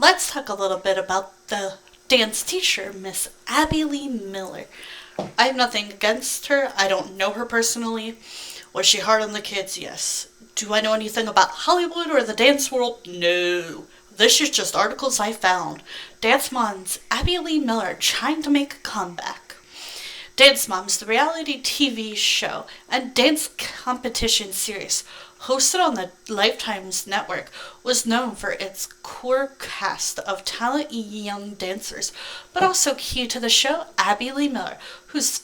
let's talk a little bit about the dance teacher, Miss Abby Lee Miller. I have nothing against her. I don't know her personally. Was she hard on the kids? Yes. Do I know anything about Hollywood or the dance world? No. This is just articles I found. Dance Moms Abby Lee Miller trying to make a comeback. Dance Moms, the reality TV show and dance competition series hosted on the Lifetime's network, was known for its core cast of talented young dancers, but also key to the show, Abby Lee Miller, whose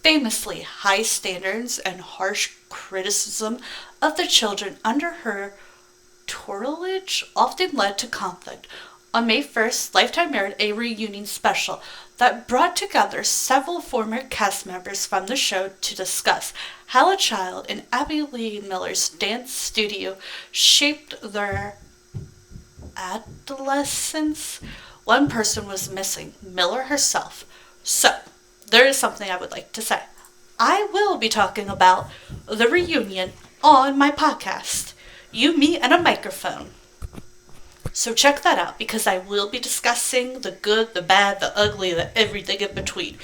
famously high standards and harsh criticism of the children under her tutelage often led to conflict. On May 1st, Lifetime aired a reunion special that brought together several former cast members from the show to discuss how a child in Abby Lee Miller's dance studio shaped their adolescence. One person was missing, Miller herself. So, there is something I would like to say. I will be talking about the reunion on my podcast, You, Me, and a Microphone. So check that out, because I will be discussing the good, the bad, the ugly, the everything in between.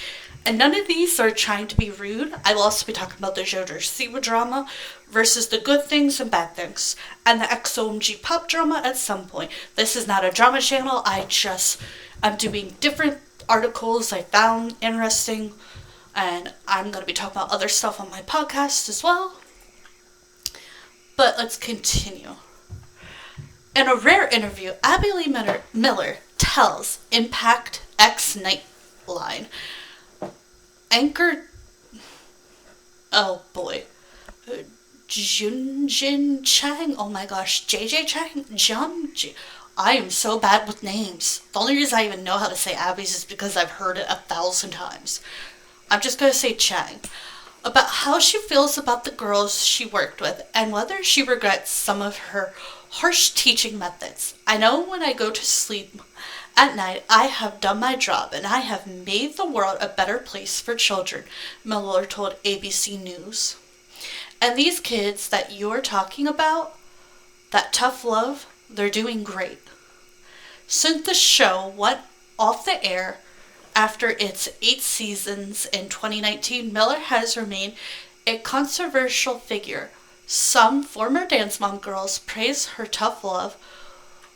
And none of these are trying to be rude. I will also be talking about the JoJo Siwa drama versus the good things and bad things, and the XOMG pop drama at some point. This is not a drama channel. I'm doing different articles I found interesting, and I'm going to be talking about other stuff on my podcast as well. But let's continue. In a rare interview, Abby Lee Miller tells Impact X Nightline anchor, oh boy, Junjin Chang, oh my gosh, JJ Chang, I am so bad with names. The only reason I even know how to say Abby's is because I've heard it 1,000 times. I'm just going to say Chang. About how she feels about the girls she worked with and whether she regrets some of her harsh teaching methods. I know when I go to sleep at night, I have done my job and I have made the world a better place for children, Miller told ABC News. And these kids that you're talking about, that tough love, they're doing great. Since the show went off the air after its 8 seasons in 2019, Miller has remained a controversial figure. Some former Dance Mom girls praise her tough love,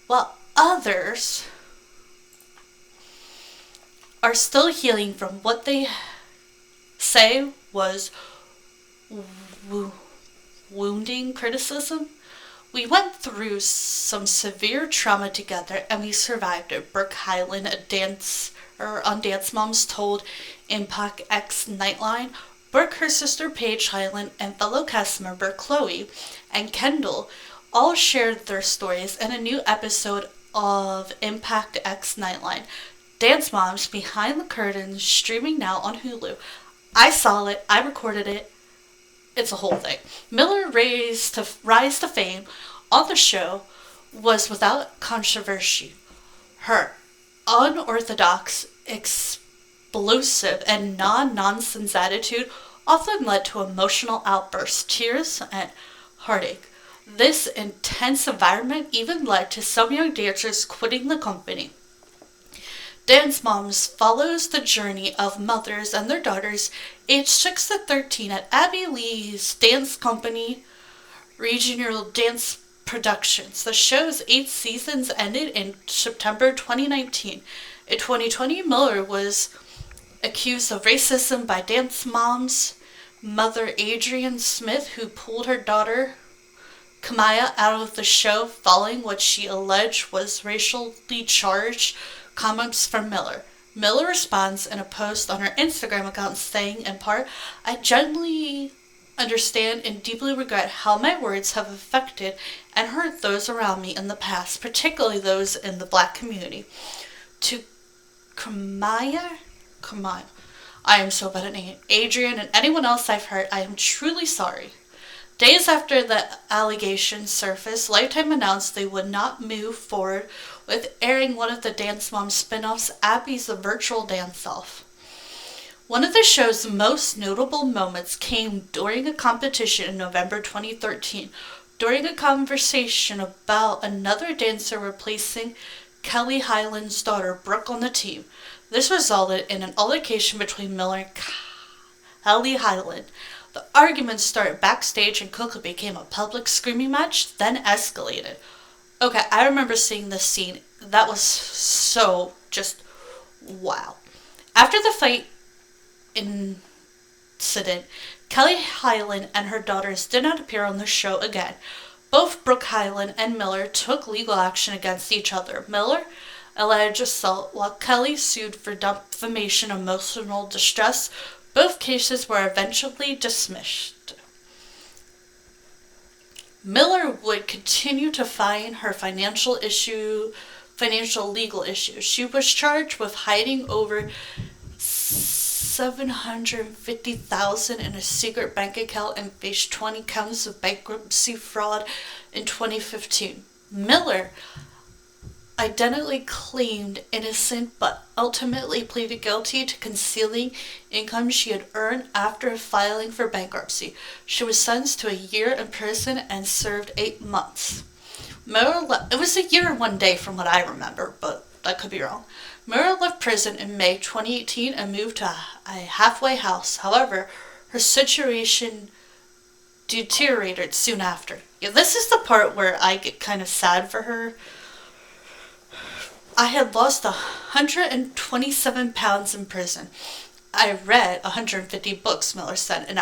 while others are still healing from what they say was wounding criticism. We went through some severe trauma together and we survived it, Brooke Hyland, a dancer on Dance Moms, told Impact X Nightline. Brooke, her sister Paige Hyland, and fellow cast member Chloe and Kendall all shared their stories in a new episode of Impact X Nightline, Dance Moms Behind the Curtain, streaming now on Hulu. I saw it, I recorded it, it's a whole thing. Miller rise to fame on the show was without controversy. Her unorthodox, explosive, and non-nonsense attitude often led to emotional outbursts, tears, and heartache. This intense environment even led to some young dancers quitting the company. Dance Moms follows the journey of mothers and their daughters aged 6 to 13 at Abby Lee's dance company, Regional Dance Productions. The show's 8 seasons ended in September 2019. In 2020, Miller was accused of racism by Dance Moms mother Adrienne Smith, who pulled her daughter Kamaya out of the show following what she alleged was racially charged comments from Miller. Miller responds in a post on her Instagram account saying, in part, "I genuinely understand and deeply regret how my words have affected and hurt those around me in the past, particularly those in the Black community. To Kamaya, I am so bad at name, Adrienne, and anyone else I've hurt, I am truly sorry." Days after the allegations surfaced, Lifetime announced they would not move forward with airing one of the Dance Mom spin-offs, Abby's Virtual Dance-Off. One of the show's most notable moments came during a competition in November 2013, during a conversation about another dancer replacing Kelly Hyland's daughter Brooke on the team. This resulted in an altercation between Miller and Kelly Hyland. The argument started backstage and quickly became a public screaming match, then escalated. Okay, I remember seeing this scene. That was so just wow. After the fight incident, Kelly Hyland and her daughters did not appear on the show again. Both Brooke Hyland and Miller took legal action against each other. Miller alleged assault, while Kelly sued for defamation and emotional distress. Both cases were eventually dismissed. Miller would continue to fight her financial legal issues. She was charged with hiding over $750,000 in a secret bank account and faced 20 counts of bankruptcy fraud in 2015. Miller identically claimed innocent but ultimately pleaded guilty to concealing income she had earned after filing for bankruptcy. She was sentenced to a year in prison and served 8 months. It was a year and 1 day from what I remember, but I could be wrong. Miller left prison in May 2018 and moved to a halfway house. However, her situation deteriorated soon after. Yeah, this is the part where I get kind of sad for her. I had lost 127 pounds in prison. I read 150 books, Miller said, and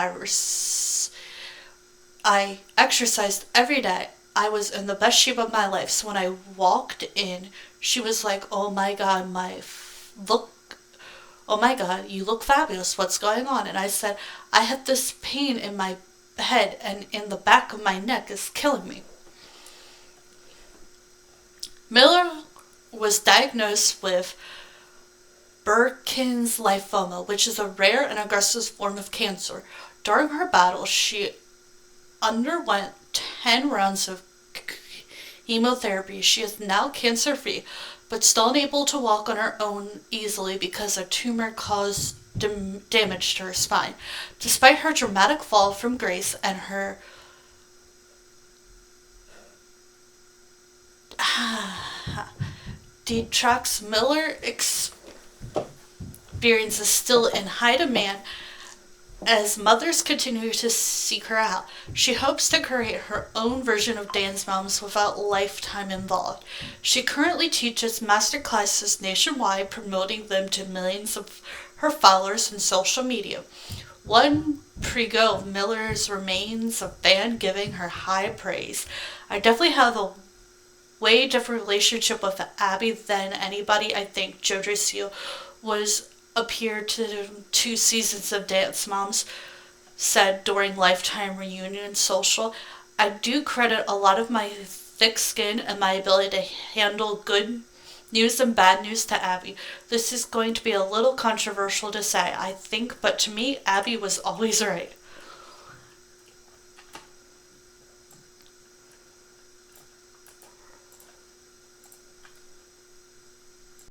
I exercised every day. I was in the best shape of my life. So when I walked in, she was like, "Oh my God, oh my God, you look fabulous. What's going on?" And I said, "I have this pain in my head and in the back of my neck is killing me." Miller was diagnosed with Burkitt's lymphoma, which is a rare and aggressive form of cancer. During her battle, she underwent 10 rounds of chemotherapy. She is now cancer-free, but still unable to walk on her own easily because a tumor caused damage to her spine. Despite her dramatic fall from grace and her detracts, Miller experience is still in high demand as mothers continue to seek her out. She hopes to create her own version of Dance Moms without Lifetime involved. She currently teaches master classes nationwide, promoting them to millions of her followers on social media. One prego of Miller's remains a fan giving her high praise. "I definitely have a way different relationship with Abby than anybody. I think JoJo Seal appeared to 2 seasons of Dance Moms," said during Lifetime reunion social. "I do credit a lot of my thick skin and my ability to handle good news and bad news to Abby. This is going to be a little controversial to say, I think, but to me, Abby was always right."